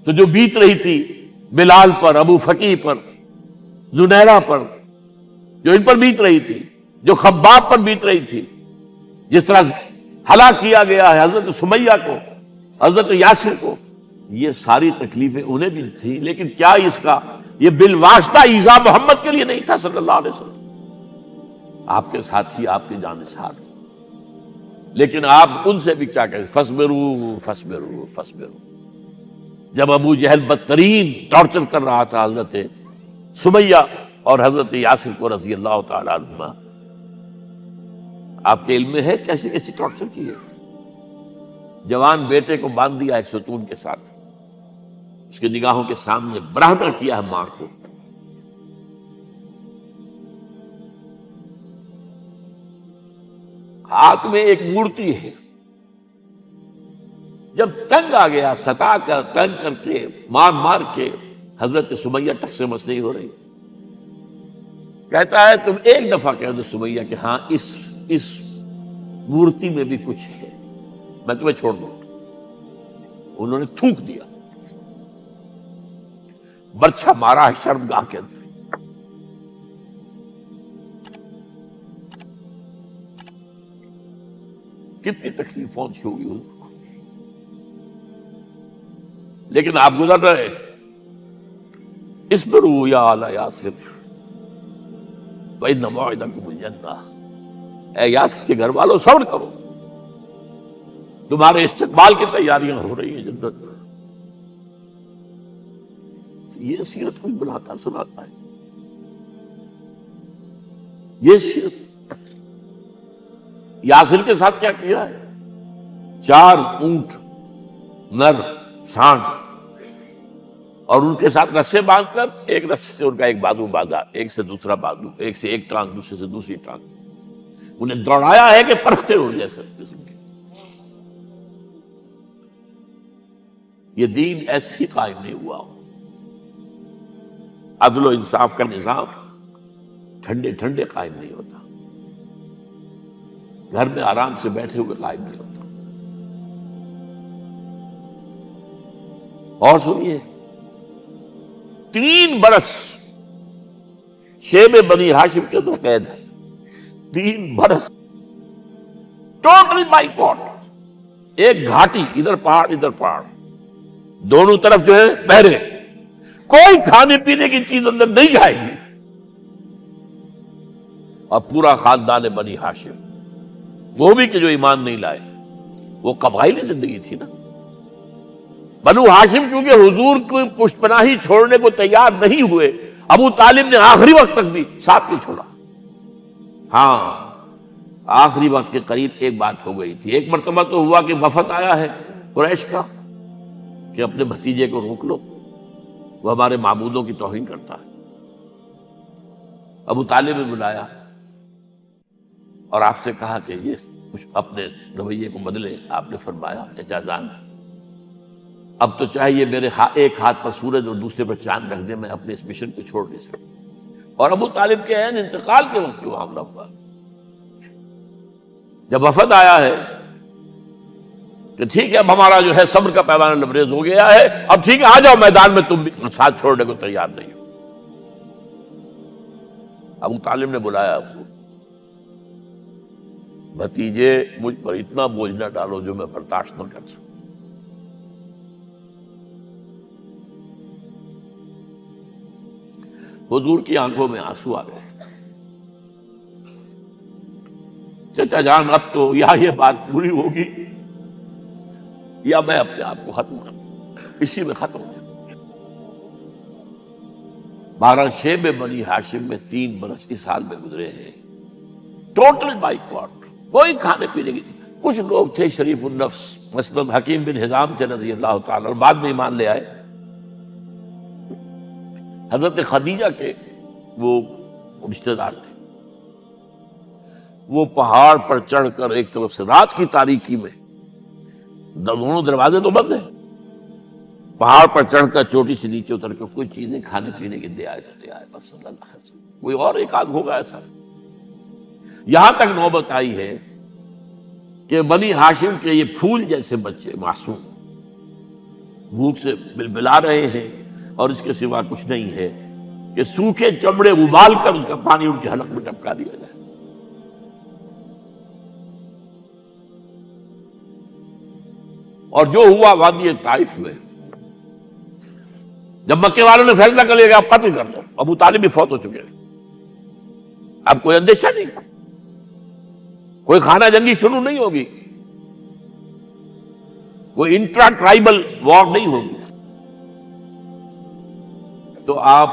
تو جو بیت رہی تھی بلال پر، ابو فقیہ پر، زنیرہ پر، جو ان پر بیت رہی تھی، جو خباب پر بیت رہی تھی، جس طرح ہلاک کیا گیا ہے حضرت سمیہ کو، حضرت یاسر کو، یہ ساری تکلیفیں انہیں بھی تھی، لیکن کیا اس کا یہ بالواسطہ ایذا محمد کے لیے نہیں تھا صلی اللہ علیہ وسلم، آپ کے ساتھی، آپ کے جانثار. لیکن آپ ان سے بھی کیا کہیں، فصبروا فصبروا فصبروا. جب ابو جہل بدترین ٹارچر کر رہا تھا حضرت سمیہ اور حضرت یاسر کو رضی اللہ تعالی عنہما، آپ کے علم میں ہے کیسی کیسی ٹارچر کی ہے. جوان بیٹے کو باندھ دیا ایک ستون کے ساتھ، اس کی نگاہوں کے سامنے برہنہ کیا ہے ماں کو. ہاتھ میں ایک مورتی ہے. جب تنگ آ گیا، ستا کر تنگ کر کے مار مار کے حضرت سمیہ ٹس سے مس نہیں ہو رہی. کہتا ہے تم ایک دفعہ کہہ دو سمیہ کہ ہاں اس مورتی میں بھی کچھ ہے، میں تمہیں چھوڑ دوں. انہوں نے تھوک دیا، برچھا مارا ہے شرمگاہ کے اندر. کتنی تکلیف پہنچی ہوگی ان کو، لیکن آپ گزر رہے. اصبروا یا آل یاسر فإن موعدکم الجنہ. اے یاسر کے گھر والوں صبر کرو، تمہارے استقبال کی تیاریاں ہو رہی ہیں جنت میں. یہ سیرت کوئی بلاتا سناتا ہے، یہ سیرت. یاسر کے ساتھ کیا کیا ہے؟ 4 اونٹ نر سانڈ، اور ان کے ساتھ رسے باندھ کر ایک رسے سے ان کا ایک بازو باندھا، ایک سے دوسرا بازو، ایک سے ایک ٹانگ، دوسرے سے دوسری ٹانگ. انہیں دوڑایا ہے کہ پرکھتے ہو جیسے قسم کے. یہ دین ایسے ہی قائم نہیں ہوا. عدل و انصاف کا نظام ٹھنڈے ٹھنڈے قائم نہیں ہوتا، گھر میں آرام سے بیٹھے ہوئے قائم نہیں ہوتا. اور سنیے، 3 برس شیب بنی ہاشم کے اندر قید ہے. 3 برس ٹوٹل بائیکاٹ. ایک گھاٹی، ادھر پہاڑ ادھر پہاڑ، دونوں طرف جو ہے پہرے، کوئی کھانے پینے کی چیز اندر نہیں جائے گی. اور پورا خاندان بنی ہاشم، وہ بھی کہ جو ایمان نہیں لائے، وہ قبائلی زندگی تھی نا. بنو ہاشم چونکہ حضور کو پشت پناہی چھوڑنے کو تیار نہیں ہوئے، ابو طالب نے آخری وقت تک بھی ساتھ نہیں چھوڑا. ہاں آخری وقت کے قریب ایک بات ہو گئی تھی. ایک مرتبہ تو ہوا کہ وفد آیا ہے قریش کا کہ اپنے بھتیجے کو روک لو، وہ ہمارے معبودوں کی توہین کرتا ہے. ابو طالب نے بلایا اور آپ سے کہا کہ یہ کچھ اپنے رویے کو بدلے. آپ نے فرمایا چچا جان، اب تو چاہیے میرے ایک ہاتھ پر سورج اور دوسرے پر چاند رکھ دے، میں اپنے اس مشن کو چھوڑ نہیں سکتا. اور ابو طالب کے عین انتقال کے وقت جو معاملہ ہوا، جب وفد آیا ہے کہ ٹھیک ہے اب ہمارا جو ہے صبر کا پیمانہ لبریز ہو گیا ہے، اب ٹھیک ہے آ جاؤ میدان میں، تم بھی ساتھ چھوڑنے کو تیار نہیں ہو. ابو طالب نے بلایا آپ کو، بھتیجے مجھ پر اتنا بوجھ نہ ڈالو جو میں برداشت نہ کر سکوں. حضور کی آنکھوں میں آنسو آ گئے. چچا جان اب تو یا یہ بات پوری ہوگی یا میں اپنے آپ کو ختم کر دوں، اسی میں ختم ہو جائے. 12 شیب بنی ہاشم میں 3 برس اس حال میں گزرے ہیں. ٹوٹل بائیکاٹ، کوئی کھانے پینے کی. کچھ لوگ تھے شریف النفس، مثلا حکیم بن حزام سے رضی اللہ تعالی اور بعد میں ایمان لے آئے. حضرت خدیجہ کے وہ رشتہ دار تھے. وہ پہاڑ پر چڑھ کر ایک طرف سے رات کی تاریکی میں، دونوں دروازے تو بند ہیں، پہاڑ پر چڑھ کر چوٹی سے نیچے اتر کر کوئی چیزیں کھانے پینے کی دے آئے بس صلی اللہ علیہ وسلم. کوئی اور ایک آدھ ہوگا ایسا. یہاں تک نوبت آئی ہے کہ بنی ہاشم کے یہ پھول جیسے بچے معصوم، بھوک سے بلبلا رہے ہیں، اور اس کے سوا کچھ نہیں ہے کہ سوکھے چمڑے ابال کر اس کا پانی ان کے حلق میں ٹپکا دیا جائے۔ اور جو ہوا وادی طائف میں، جب مکے والوں نے فیصلہ کر لیا کہ آپ قتل کر دو، ابو طالب بھی فوت ہو چکے ہیں، اب کوئی اندیشہ نہیں، کوئی خانہ جنگی شروع نہیں ہوگی، کوئی انٹرا ٹرائبل وار نہیں ہوگی، تو آپ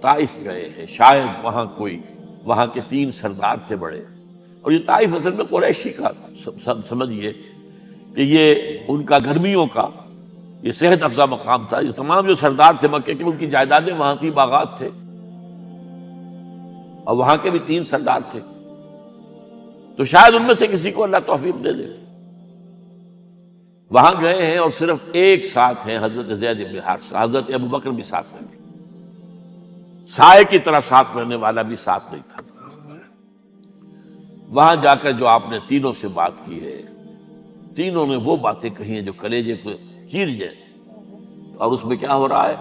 طائف گئے ہیں۔ شاید وہاں کے 3 سردار تھے بڑے، اور یہ طائف اصل میں قریشی کا سمجھیے کہ یہ ان کا گرمیوں کا یہ صحت افزا مقام تھا۔ یہ تمام جو سردار تھے مکے کے، ان کی جائیدادیں وہاں تھی، باغات تھے، اور وہاں کے بھی 3 سردار تھے، تو شاید ان میں سے کسی کو اللہ توفیق دے دے۔ وہاں گئے ہیں اور صرف ایک ساتھ ہیں، حضرت زید بن حارثہ، حضرت ابو بکر بھی ساتھ نہیں، سائے کی طرح ساتھ رہنے والا بھی ساتھ نہیں تھا۔ وہاں جا کر جو آپ نے تینوں سے بات کی ہے، تینوں نے وہ باتیں کہی ہیں جو کلیجے کو چیر جائیں، اور اس میں کیا ہو رہا ہے،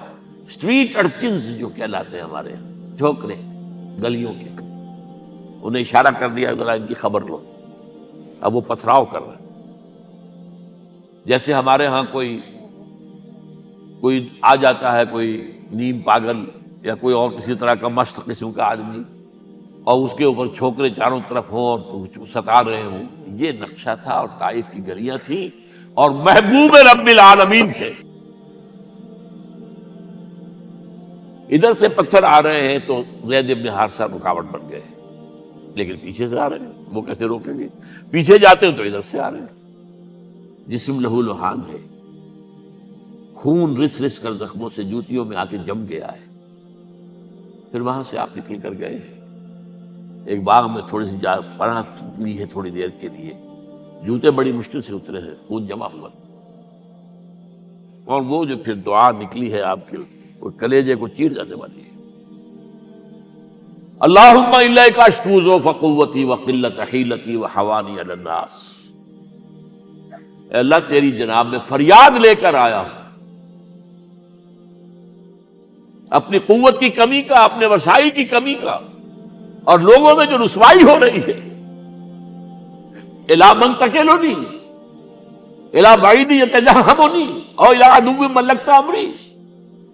اسٹریٹ ارچنز جو کہلاتے ہیں ہمارے یہاں، جھوکرے گلیوں کے، انہیں اشارہ کر دیا ذرا ان کی خبر لو، اب وہ پتھراؤ کر رہے ہیں۔ جیسے ہمارے ہاں کوئی آ جاتا ہے، کوئی نیم پاگل یا کوئی اور کسی طرح کا مست قسم کا آدمی، اور اس کے اوپر چھوکرے چاروں طرف ہوں اور ستا رہے ہوں، یہ نقشہ تھا، اور طائف کی گلیاں تھیں، اور محبوب رب العالمین تھے۔ ادھر سے پتھر آ رہے ہیں تو زید بن حارثہ رکاوٹ بن گئے، لیکن پیچھے سے آ رہے ہیں، وہ کیسے روکیں گے؟ پیچھے جاتے ہیں تو ادھر سے آ رہے ہیں۔ جسم لہو لہان ہے، خون رس رس کر زخموں سے جوتیوں میں آ کے جم گیا ہے۔ پھر وہاں سے آپ نکل کر گئے ہیں، ایک باغ میں تھوڑی سی پناہ لی ہے تھوڑی دیر کے لیے، جوتے بڑی مشکل سے اترے ہیں، خون جمع ہوا، اور وہ جو پھر دعا نکلی ہے آپ کے، وہ کلیجے کو چیر جانے والی ہے۔ اللہم الیک اشکو ضعف قوتی وقلت حیلتی وحوانی علی الناس، اے اللہ تیری جناب میں فریاد لے کر آیا ہوں، اپنی قوت کی کمی کا، اپنے وسائل کی کمی کا، اور لوگوں میں جو رسوائی ہو رہی ہے۔ الی من تکلنی الی بعید یتجہمنی او الی عدو ملکت امری،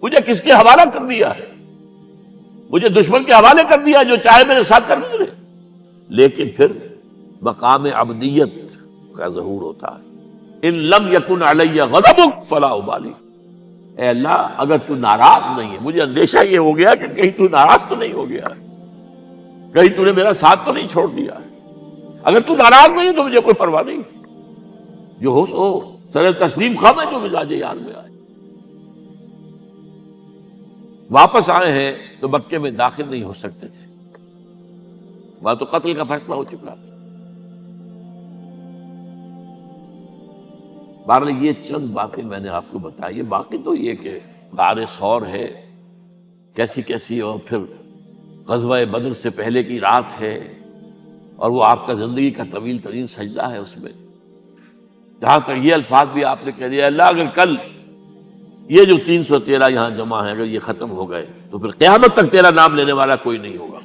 مجھے کس کے حوالہ کر دیا ہے؟ مجھے دشمن کے حوالے کر دیا، جو چاہے میرے ساتھ کر گزرے۔ لیکن پھر مقام عبدیت کا ظہور ہوتا ہے، ان لم یکن علی غضبک فلا ابالی، اے اللہ اگر تو ناراض نہیں ہے، مجھے اندیشہ یہ ہو گیا کہ کہیں تو ناراض تو نہیں ہو گیا ہے، کہیں تو نے میرا ساتھ تو نہیں چھوڑ دیا ہے۔ اگر تو ناراض نہیں ہے تو مجھے کوئی پرواہ نہیں، جو ہو سو سر تسلیم خم ہے جو مزاج یار میں آئے۔ واپس آئے ہیں تو مکے میں داخل نہیں ہو سکتے تھے، وہاں تو قتل کا فیصلہ ہو چکا تھا۔ بہرحال یہ چند باتیں میں نے آپ کو بتائی، باقی تو یہ کہ غار ثور ہے کیسی کیسی، اور پھر غزوہ بدر سے پہلے کی رات ہے، اور وہ آپ کا زندگی کا طویل ترین سجدہ ہے۔ اس میں جہاں تک یہ الفاظ بھی آپ نے کہہ دیا، اللہ اگر کل یہ جو 313 یہاں جمع ہیں اگر یہ ختم ہو گئے تو پھر قیامت تک تیرا نام لینے والا کوئی نہیں ہوگا،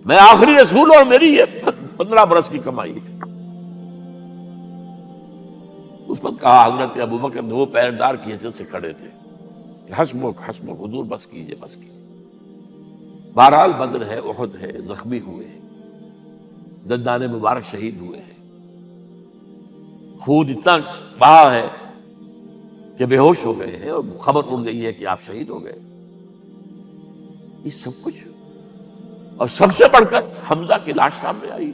میں آخری رسول اور میری یہ 15 برس کی کمائی ہے۔ اس وقت کہا حضرت ابو بکر نے، وہ پیردار کی حیثیت سے کھڑے تھے، کہ حسبک حسبک حضور بس کیجئے بس کیجئے۔ بہرحال بدر ہے، احد ہے، زخمی ہوئے ہیں، دندان مبارک شہید ہوئے ہیں، خون اتنا بہا ہے کہ بے ہوش ہو گئے ہیں، اور خبر اڑ گئی ہے کہ آپ شہید ہو گئے۔ یہ سب کچھ، اور سب سے بڑھ کر حمزہ کی لاش سامنے آئی۔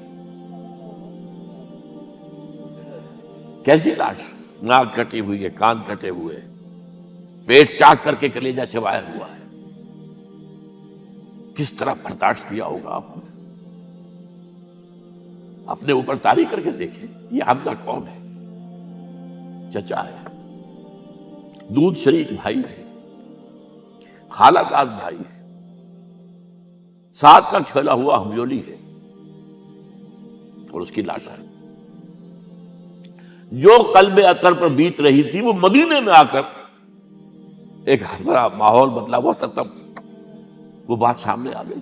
کیسی لاش؟ ناک کٹی ہوئی ہے، کان کٹے ہوئے، پیٹ چاک کر کے کلیجہ چبایا ہوا ہے۔ کس طرح برداشت کیا ہوگا آپ نے؟ اپنے اوپر تاری کر کے دیکھیں، یہ حمزہ کون ہے؟ چچا ہے، دودھ شریک بھائی ہے، خالہ کا بھائی ہے، ساتھ کا کھیلا ہوا ہمجولی ہے، اور اس کی لاش ہے۔ جو قلب اطہر پر بیت رہی تھی وہ مدینے میں آ کر ایک بڑا ماحول بدلا ہوا تھا، تب وہ بات سامنے آ گئی.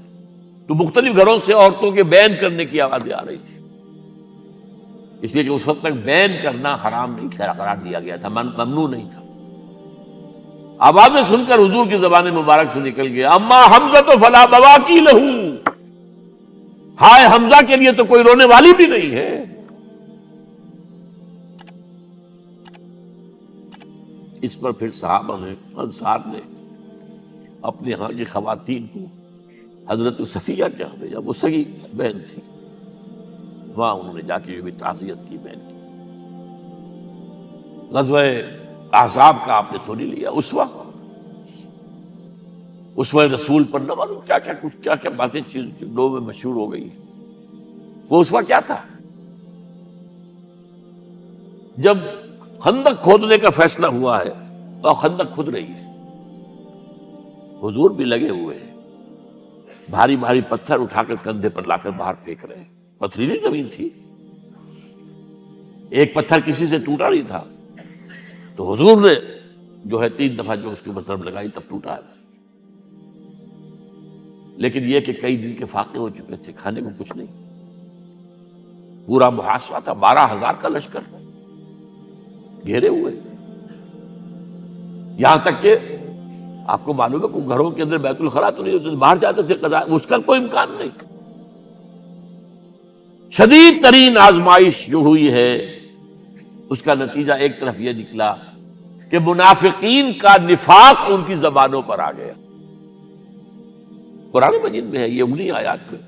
تو مختلف گھروں سے عورتوں کے بین کرنے کی آوازیں آ رہی تھی، اس لیے کہ اس وقت تک بین کرنا حرام نہیں قرار دیا گیا تھا، ممنوع نہیں تھا. آوازیں سن کر حضور کی زبان مبارک سے نکل گیا اما حمزہ تو فلا بواکی لہو، ہائے حمزہ کے لیے تو کوئی رونے والی بھی نہیں ہے. اس پر پھر صحابہ نے، انصار نے اپنے ہاں کی خواتین کو حضرت صفیہ کے ہاں بھیجا، وہ سگی بہن تھی، وہاں انہوں نے جا کے یہ بھی تعزیت کی بہن کی. غزوہ احزاب کا آپ نے سن ہی لیا، اسوہ رسول پر نہ معلوم کیا کیا باتیں لوگوں میں مشہور ہو گئی. وہ اسوہ کیا تھا؟ جب خندق کھودنے کا فیصلہ ہوا ہے اور خندق کھود رہی ہے، حضور بھی لگے ہوئے ہیں، بھاری بھاری پتھر اٹھا کر کندھے پر لا کر باہر پھینک رہے ہیں. پتھریلی زمین تھی، ایک پتھر کسی سے ٹوٹا نہیں تھا، تو حضور نے جو ہے 3 دفعہ جو اس کے اوپر ضرب لگائی تب ٹوٹا ہے. لیکن یہ کہ کئی دن کے فاقے ہو چکے تھے، کھانے کو کچھ نہیں، پورا محاصرہ تھا، 12,000 کا لشکر گھیرے ہوئے. یہاں تک کہ آپ کو معلوم ہے کہ گھروں کے اندر بیت الخلا تو نہیں ہوتے، باہر جاتے تھے قضاء، اس کا کوئی امکان نہیں. شدید ترین آزمائش جو ہوئی ہے اس کا نتیجہ ایک طرف یہ نکلا کہ منافقین کا نفاق ان کی زبانوں پر آ گیا. قرآن مجید میں ہے یہ انہی آیات میں،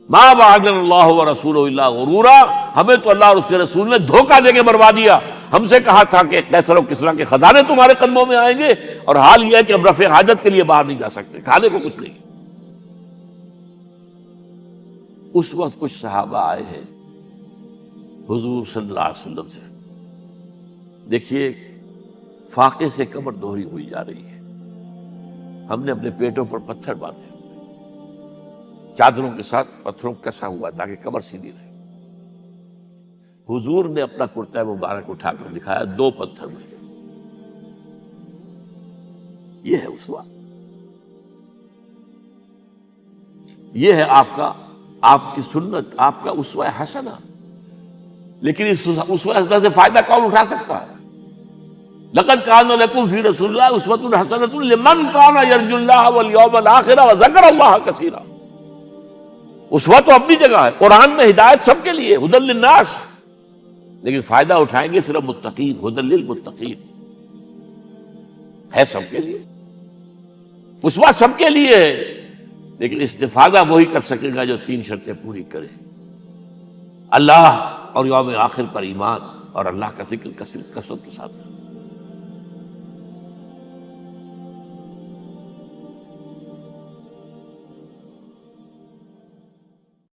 ما وعدنا اللہ ورسولہ الا غرورا، ہمیں تو اللہ اور اس کے رسول نے دھوکہ دے کے مروا دیا. ہم سے کہا تھا کہ قیصر و کسریٰ کے خزانے تمہارے قدموں میں آئیں گے، اور حال یہ ہے کہ اب رفع حاجت کے لیے باہر نہیں جا سکتے، کھانے کو کچھ نہیں. اس وقت کچھ صحابہ آئے ہیں حضور صلی اللہ علیہ وسلم سے، دیکھیے فاقے سے کمر دوہری ہوئی جا رہی ہے، ہم نے اپنے پیٹوں پر پتھر باندھے، چادروں کے ساتھ پتھروں کسا ہوا تاکہ کمر سیدھی رہے. حضور نے اپنا کرتا مبارک اٹھا کر دکھایا، 2 پتھر میں. یہ ہے اسوہ، یہ ہے آپ کی سنت، آپ کا اسوہ حسنہ. لیکن اس اسوہ حسنہ سے فائدہ کون اٹھا سکتا ہے؟ لقد کان لکم فی رسول اللہ اسوۃ حسنۃ لمن کان یرجو اللہ والیوم الآخر وذکر اللہ کثیرا. اسوہ تو اپنی جگہ ہے، قرآن میں ہدایت سب کے لیے، ھدی للناس، لیکن فائدہ اٹھائیں گے صرف متقین، ھدی للمتقین ہے سب کے لیے. اسوہ سب کے لیے ہے، لیکن استفادہ وہی کر سکے گا جو 3 شرطیں پوری کرے: اللہ اور یوم آخر پر ایمان، اور اللہ کا ذکر کثرت کے ساتھ.